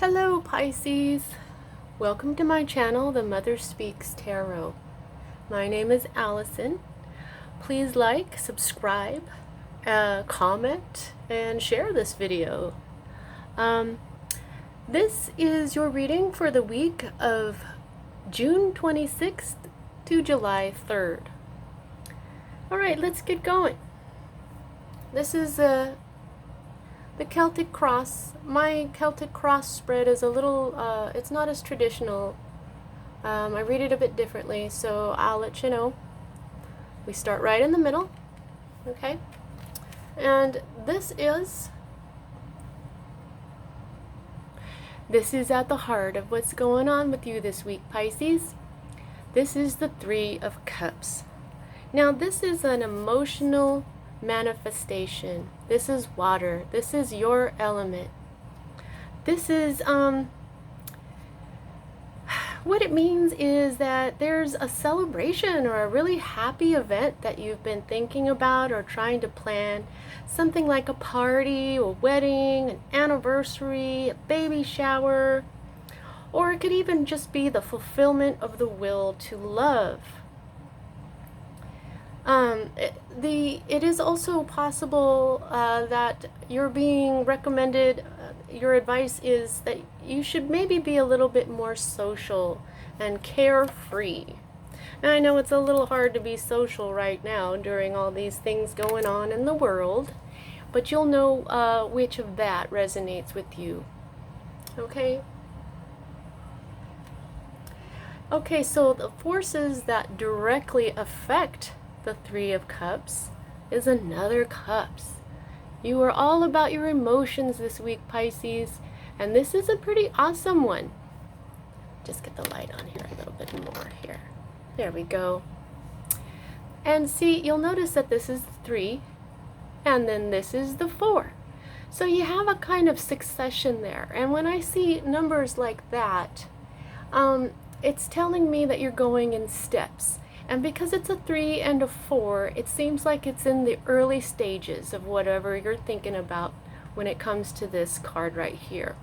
Hello Pisces! Welcome to my channel, The Mother Speaks Tarot. My name is Allison. Please like, subscribe, comment, and share this video. This is your reading for the week of June 26th to July 3rd. Alright, let's get going. This is the Celtic Cross. My Celtic Cross spread is a little, it's not as traditional. I read it a bit differently, so I'll let you know. We start right in the middle, okay? And this is at the heart of what's going on with you this week, Pisces. This is the Three of Cups. Now, this is an emotional manifestation. This is water. This is your element. This is what it means is that there's a celebration or a really happy event that you've been thinking about or trying to plan. Something like a party, a wedding, an anniversary, a baby shower, or it could even just be the fulfillment of the will to love. It is also possible that you're being recommended, your advice is that you should maybe be a little bit more social and carefree. Now, I know it's a little hard to be social right now during all these things going on in the world, but you'll know which of that resonates with you. Okay? Okay, so the forces that directly affect the Three of Cups is another Cups. You are all about your emotions this week, Pisces, and this is a pretty awesome one. Just get the light on here a little bit more here. There we go. And see, you'll notice that this is the 3, and then this is the 4. So you have a kind of succession there. And when I see numbers like that, it's telling me that you're going in steps. And because it's a 3 and a 4, it seems like it's in the early stages of whatever you're thinking about when it comes to this card right here.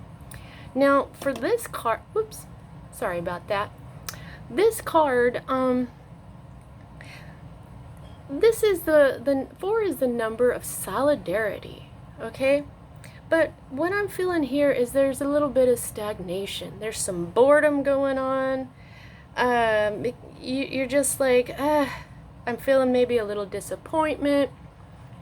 Now, for this card, whoops, sorry about that. This card, this is the 4 is the number of solidarity, okay? But what I'm feeling here is there's a little bit of stagnation. There's some boredom going on. You're just like, I'm feeling maybe a little disappointment.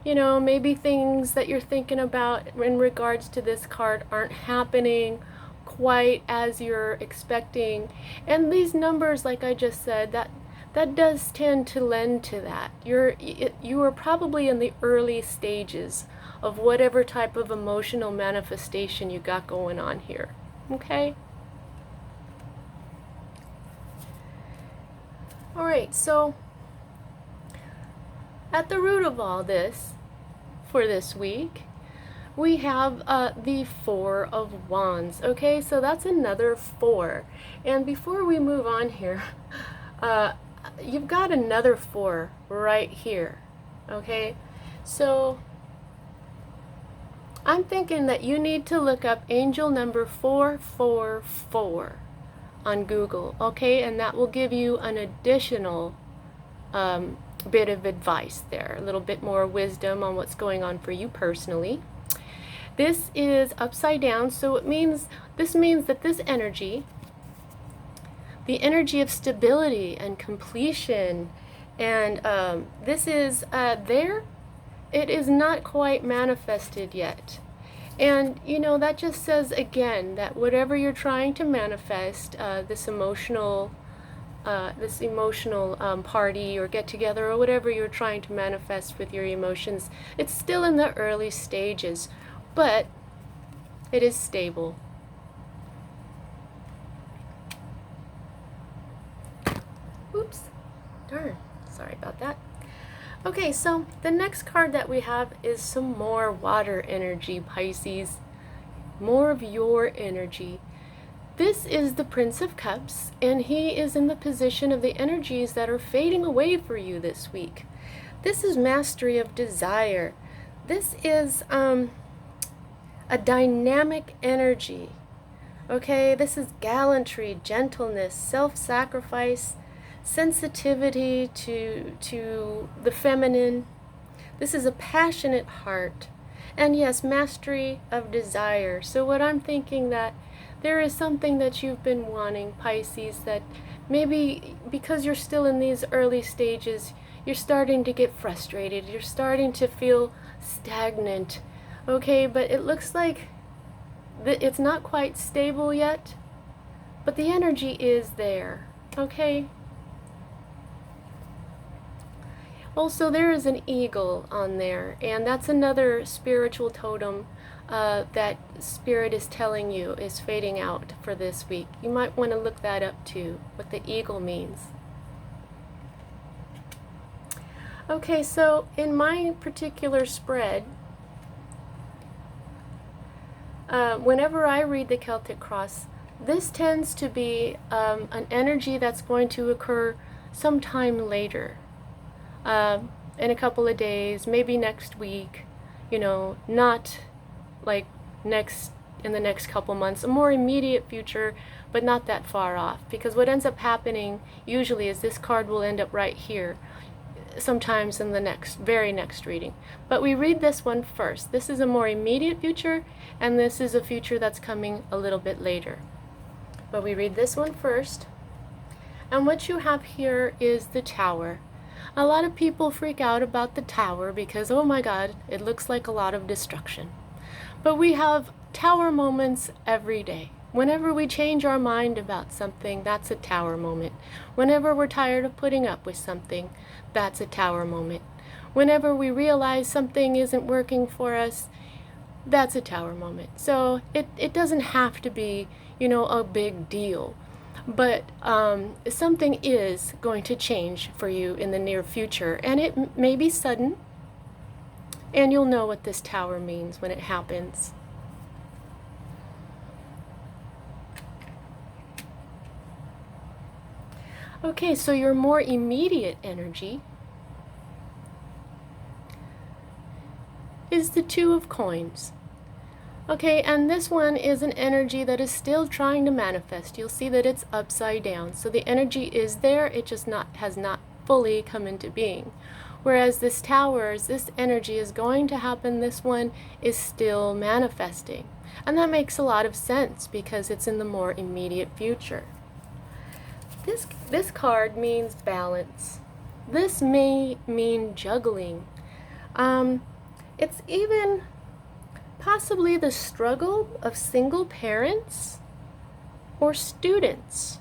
You know, maybe things that you're thinking about in regards to this card aren't happening quite as you're expecting. And these numbers, like I just said, that does tend to lend to that. You are probably in the early stages of whatever type of emotional manifestation you got going on here. Okay? Alright, so at the root of all this, for this week, we have the 4 of Wands. Okay, so that's another 4. And before we move on here, you've got another 4 right here. Okay, so I'm thinking that you need to look up angel number 444 on Google, okay, and that will give you an additional bit of advice there, a little bit more wisdom on what's going on for you personally. This is upside down, so this means that this energy, the energy of stability and completion, and this is there, it is not quite manifested yet. And, you know, that just says, again, that whatever you're trying to manifest, this emotional party or get-together or whatever you're trying to manifest with your emotions, it's still in the early stages, but it is stable. Oops. Darn. Sorry about that. Okay, so the next card that we have is some more water energy, Pisces. More of your energy. This is the Prince of Cups, and he is in the position of the energies that are fading away for you this week. This is mastery of desire. This is a dynamic energy Okay, this is gallantry, gentleness, self-sacrifice, sensitivity to the feminine. This is a passionate heart. And yes, mastery of desire. So what I'm thinking, that there is something that you've been wanting, Pisces, that maybe because you're still in these early stages, you're starting to get frustrated. You're starting to feel stagnant. Okay, but it looks like it's not quite stable yet, but the energy is there. Okay? Also, there is an eagle on there, and that's another spiritual totem that Spirit is telling you is fading out for this week. You might want to look that up too, what the eagle means. Okay, so in my particular spread, whenever I read the Celtic Cross, this tends to be an energy that's going to occur sometime later. In a couple of days, maybe next week, you know, not like in the next couple months, a more immediate future, but not that far off. Because what ends up happening usually is this card will end up right here, sometimes in the very next reading. But we read this one first. This is a more immediate future, and this is a future that's coming a little bit later. But we read this one first. And what you have here is the Tower. A lot of people freak out about the Tower because, oh my God, it looks like a lot of destruction. But we have Tower moments every day. Whenever we change our mind about something, that's a Tower moment. Whenever we're tired of putting up with something, that's a Tower moment. Whenever we realize something isn't working for us, that's a Tower moment. So it doesn't have to be, you know, a big deal. But something is going to change for you in the near future, and it may be sudden, and you'll know what this Tower means when it happens. Okay, so your more immediate energy is the Two of Coins. Okay, and this one is an energy that is still trying to manifest. You'll see that it's upside down. So the energy is there, it just has not fully come into being. Whereas this Tower, this energy is going to happen, this one is still manifesting. And that makes a lot of sense because it's in the more immediate future. This card means balance. This may mean juggling. It's even possibly the struggle of single parents or students.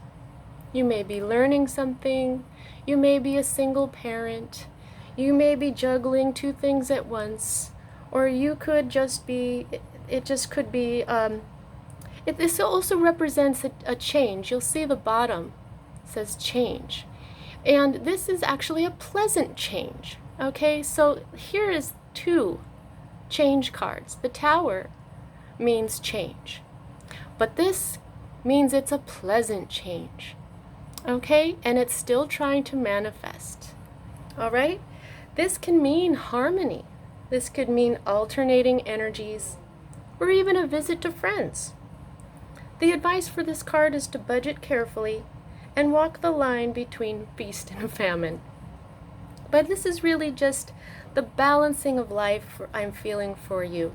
You may be learning something, you may be a single parent, you may be juggling two things at once, or you could just be, this also represents a change. You'll see the bottom says change. And this is actually a pleasant change. Okay, so here is two change cards. The Tower means change, but this means it's a pleasant change. Okay, and it's still trying to manifest. All right, this can mean harmony. This could mean alternating energies, or even a visit to friends. The advice for this card is to budget carefully and walk the line between feast and famine. But this is really just the balancing of life I'm feeling for you.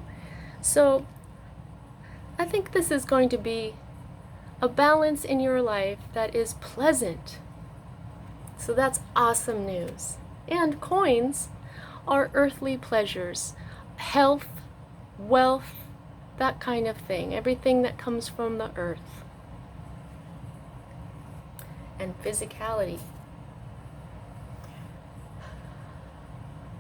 So I think this is going to be a balance in your life that is pleasant. So that's awesome news. And coins are earthly pleasures, health, wealth, that kind of thing, everything that comes from the earth. And physicality.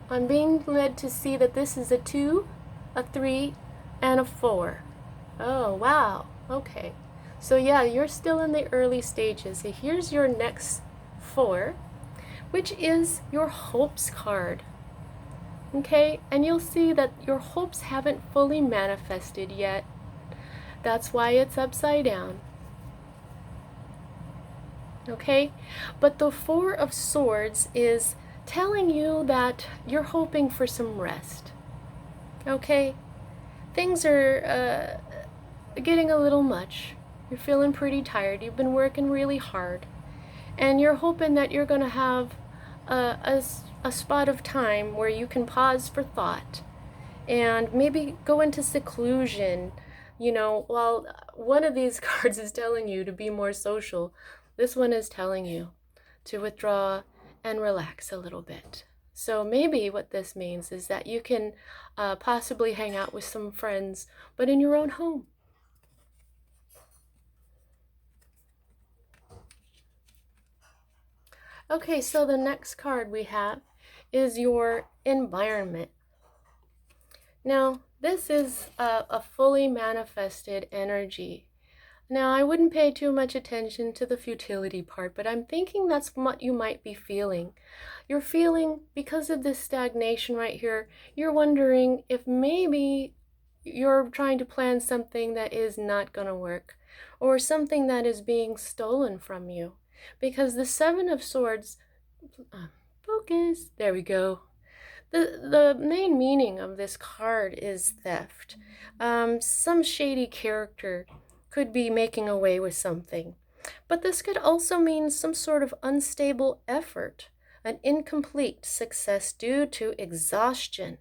I'm being led to see that this is a 2, a 3, and a 4. Oh, wow. Okay. So yeah, you're still in the early stages. So here's your next 4, which is your hopes card. Okay, and you'll see that your hopes haven't fully manifested yet. That's why it's upside down. Okay, but the 4 of Swords is telling you that you're hoping for some rest. Okay, things are getting a little much. You're feeling pretty tired. You've been working really hard. And you're hoping that you're going to have a spot of time where you can pause for thought and maybe go into seclusion. While one of these cards is telling you to be more social, this one is telling you to withdraw and relax a little bit. So maybe what this means is that you can possibly hang out with some friends, but in your own home. Okay, so the next card we have is your environment. Now, this is a fully manifested energy. Now, I wouldn't pay too much attention to the futility part, but I'm thinking that's what you might be feeling. You're feeling, because of this stagnation right here, you're wondering if maybe you're trying to plan something that is not going to work, or something that is being stolen from you. Because the Seven of Swords, focus, there we go. The main meaning of this card is theft. Some shady character could be making away with something. But this could also mean some sort of unstable effort, an incomplete success due to exhaustion.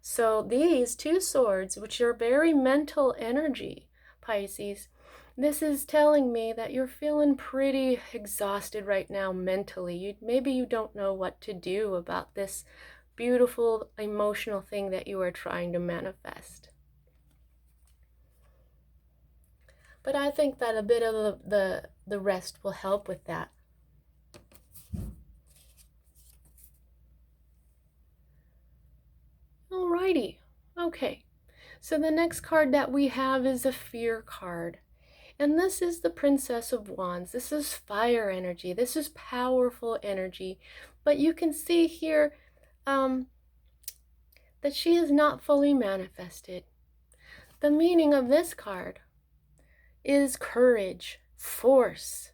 So these two swords, which are very mental energy, Pisces, this is telling me that you're feeling pretty exhausted right now mentally. Maybe you don't know what to do about this beautiful emotional thing that you are trying to manifest. But I think that a bit of the rest will help with that. Alrighty. Okay. So the next card that we have is a fear card. And this is the Princess of Wands. This is fire energy. This is powerful energy. But you can see here that she is not fully manifested. The meaning of this card is courage, force,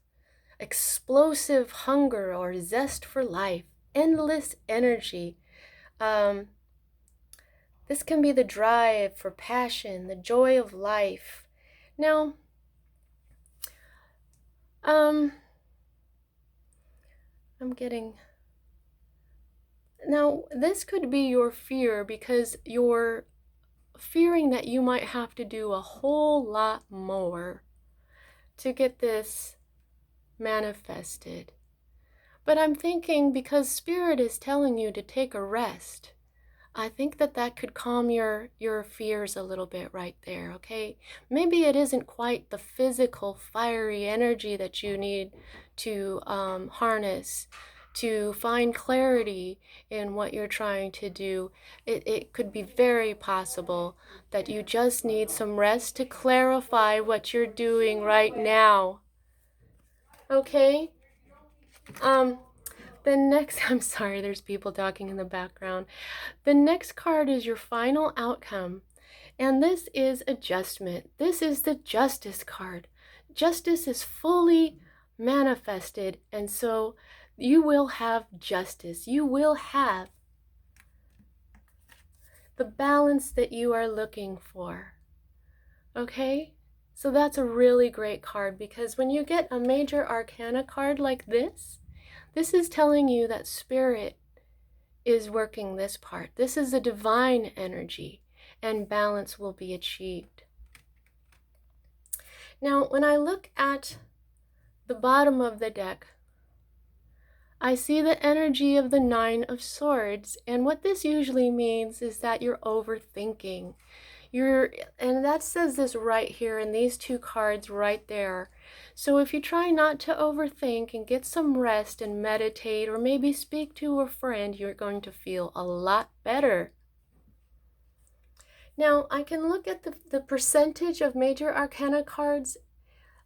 explosive hunger or zest for life, endless energy. This can be the drive for passion, the joy of life. Now, Now, this could be your fear because you're fearing that you might have to do a whole lot more to get this manifested. But I'm thinking because Spirit is telling you to take a rest, I think that could calm your fears a little bit right there, okay? Maybe it isn't quite the physical, fiery energy that you need to harness to find clarity in what you're trying to do. It could be very possible that you just need some rest to clarify what you're doing right now. Okay? The next, I'm sorry, there's people talking in the background. The next card is your final outcome, and this is adjustment. This is the Justice card. Justice is fully manifested, and so you will have justice. You will have the balance that you are looking for. Okay? So that's a really great card because when you get a major arcana card like this is telling you that Spirit is working this part. This is a divine energy and balance will be achieved. Now, when I look at the bottom of the deck, I see the energy of the Nine of Swords, and what this usually means is that you're overthinking. And that says this right here in these two cards right there. So if you try not to overthink and get some rest and meditate or maybe speak to a friend, you're going to feel a lot better. Now, I can look at the percentage of major arcana cards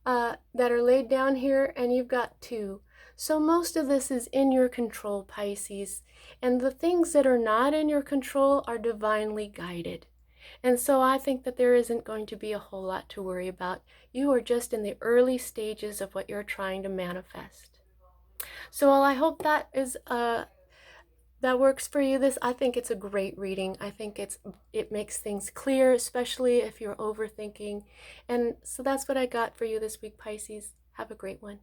that are laid down here, and you've got 2. So most of this is in your control, Pisces, and the things that are not in your control are divinely guided. And so I think that there isn't going to be a whole lot to worry about. You are just in the early stages of what you're trying to manifest. So I hope that is that works for you, this, I think it's a great reading. I think it makes things clear, especially if you're overthinking. And so that's what I got for you this week, Pisces. Have a great one.